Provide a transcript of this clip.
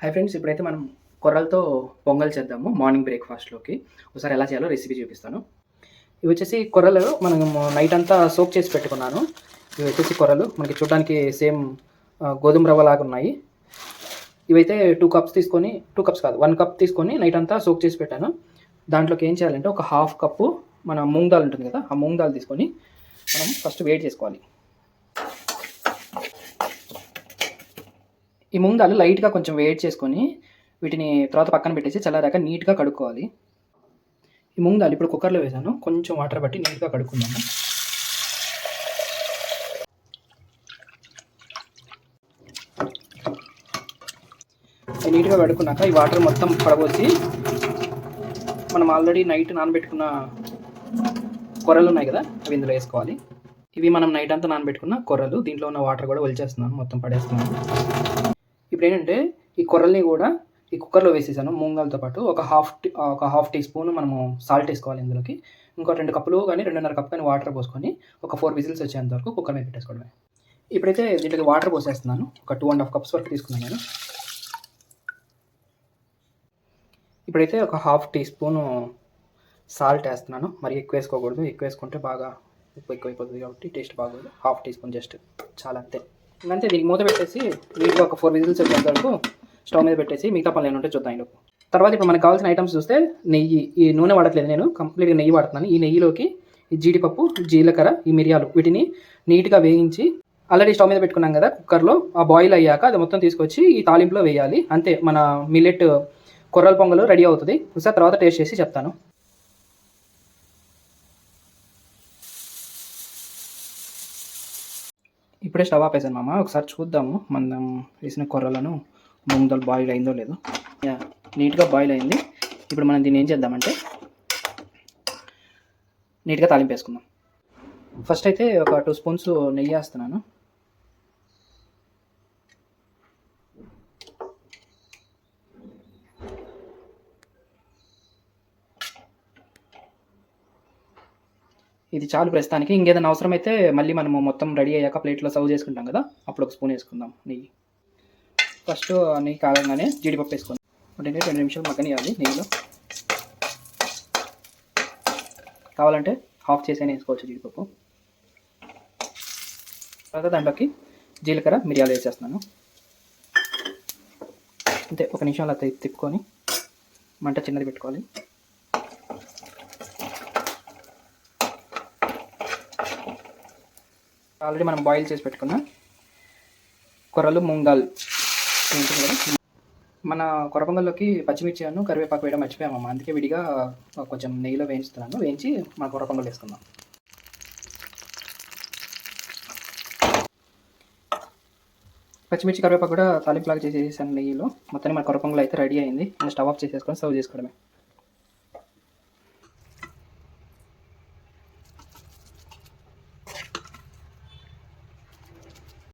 Hi friends, ఇప్పుడైతే మనం కొర్రలతో పొంగల్ చేద్దాము మార్నింగ్ బ్రేక్‌ఫాస్ట్‌లోకి. ఒకసారి ఎలా చేయాలో రెసిపీ చూపిస్తాను. ఇవి వచ్చేసి కొర్రలు మనము నైట్ అంతా సోక్ చేసి పెట్టుకున్నాను. ఇవి వచ్చేసి కొర్రలు మనకి చూడడానికి సేమ్ గోధుమ రవ్వలాగా ఉన్నాయి. ఇవైతే 2 కప్స్ తీసుకొని 2 కప్స్ కాదు 1 కప్ తీసుకొని నైట్ అంతా సోక్ చేసి పెట్టాను. దాంట్లోకి ఏం చేయాలంటే ఒక హాఫ్ కప్పు మన మూంగ్ దాల్ ఉంటుంది కదా, ఆ మూంగ్ దాల్ తీసుకొని మనం ఫస్ట్ వేడి చేసుకోవాలి. ఈ మూంగ్ దాల్ లైట్‌గా కొంచెం వేడి చేసుకొని వీటిని తర్వాత పక్కన పెట్టేసి చల్లారాక నీట్‌గా కడుక్కోవాలి. ఈ మూంగ్ దాల్ ఇప్పుడు కుక్కర్‌లో వేసాను. కొంచెం వాటర్ బట్టి నీట్‌గా కడుక్కుందాము. నీట్‌గా కడుక్కున్నాక ఈ వాటర్ మొత్తం పడబోసి మనం ఆల్రెడీ నైట్ నానబెట్టుకున్న కొర్రలు ఉన్నాయి కదా, అవి ఇందులో వేసుకోవాలి. ఇవి మనం నైట్ అంతా నానబెట్టుకున్న కొర్రలు. దీంట్లో ఉన్న వాటర్ కూడా ఒలిచేస్తున్నాను, మొత్తం పడేస్తున్నాను. ఇప్పుడు ఏంటంటే ఈ కొర్రల్ని కూడా ఈ కుక్కర్లో వేసేసాను మూంగాలతో పాటు. ఒక హాఫ్ టీ స్పూన్ మనము సాల్ట్ వేసుకోవాలి ఇందులోకి. ఇంకో 2 కప్పులు కానీ 2.5 కప్ కానీ వాటర్ పోసుకొని ఒక 4 విజిల్స్ వచ్చేంత వరకు కుక్కర్ మీద పెట్టేసుకోవడమే. ఇప్పుడైతే దీంట్లోకి వాటర్ పోసేస్తున్నాను. ఒక 2.5 కప్స్ వరకు తీసుకున్నాను నేను. ఇప్పుడైతే ఒక హాఫ్ టీ స్పూను సాల్ట్ వేస్తున్నాను. మరి ఎక్కువ వేసుకోకూడదు, ఎక్కువ వేసుకుంటే బాగా ఉప్పు ఎక్కువైపోతుంది కాబట్టి టేస్ట్ బాగోదు. హాఫ్ టీ స్పూన్ జస్ట్ చాలా అంతే. ఇంకంతే. దీనికి మూత పెట్టేసి నీట్గా ఒక 4 విజిల్స్ వచ్చేంత వరకు స్టవ్ మీద పెట్టేసి మిగతా పనులు ఏమంటే చూద్దాం ఈలోపు. తర్వాత ఇప్పుడు మనకు కావాల్సిన ఐటమ్స్ చూస్తే నెయ్యి. ఈ నూనె వాడట్లేదు నేను, కంప్లీట్గా నెయ్యి వాడుతున్నాను. ఈ నెయ్యిలోకి ఈ జీడిపప్పు, జీలకర్ర, ఈ మిరియాలు వీటిని నీట్గా వేయించి ఆల్రెడీ స్టవ్ మీద పెట్టుకున్నాం కదా కుక్కర్లో, ఆ బాయిల్ అయ్యాక అది మొత్తం తీసుకొచ్చి ఈ తాలింపులో వేయాలి. అంతే, మన మిల్లెట్ కొర్రల పొంగల్ రెడీ అవుతుంది. ఒకసారి తర్వాత టేస్ట్ చేసి చెప్తాను. ఇప్పుడే స్టవ్ ఆపేసాను మామ. ఒకసారి చూద్దాము మనం వేసిన కొర్రలను మూంగ్ దాల్ బాయిల్ అయిందో లేదో. నీట్గా బాయిల్ అయింది. ఇప్పుడు మనం దీన్ని ఏం చేద్దామంటే నీట్గా తాలింపు వేసుకుందాం. ఫస్ట్ అయితే ఒక 2 స్పూన్స్ నెయ్యి వేస్తున్నాను. ఇది చాలు ప్రస్తుతానికి. ఇంకేదైనా అవసరమైతే మళ్ళీ మనము మొత్తం రెడీ అయ్యాక ప్లేట్లో సర్వ్ చేసుకుంటాం కదా, అప్పుడు ఒక స్పూన్ వేసుకుందాం నెయ్యి. ఫస్ట్ నెయ్యి కాగంగానే జీడిపప్పు వేసుకుందాం. 2 నిమిషాలు మగ్గనియాలి నెయ్యిలో. కావాలంటే హాఫ్ చేసైనా వేసుకోవచ్చు జీడిపప్పు. తర్వాత దాంట్లోకి జీలకర్ర, మిరియాలు వేసేస్తున్నాను. అంతే, 1 నిమిషం అలా తిప్పుకొని మంట చిన్నది పెట్టుకోవాలి. ఆల్రెడీ మనం బాయిల్ చేసి పెట్టుకున్న కొర్రలు మూంగ్ దాల్ ఉంటుంది కదా. మన కొర్ర పొంగల్లోకి పచ్చిమిర్చి అను కరివేపాకు వేయడం మర్చిపోయామమ్మ, అందుకే విడిగా కొంచెం నెయ్యిలో వేయించుతున్నాను. వేయించి మన కొర్ర పొంగల్ వేసుకుందాం. పచ్చిమిర్చి కరివేపాకు కూడా తాలింపులాగా చేసేసాను నెయ్యిలో. మొత్తాన్ని మన కొర్ర పొంగల్ అయితే రెడీ అయింది. స్టవ్ ఆఫ్ చేసేసుకొని సర్వ్ చేసుకోవడమే.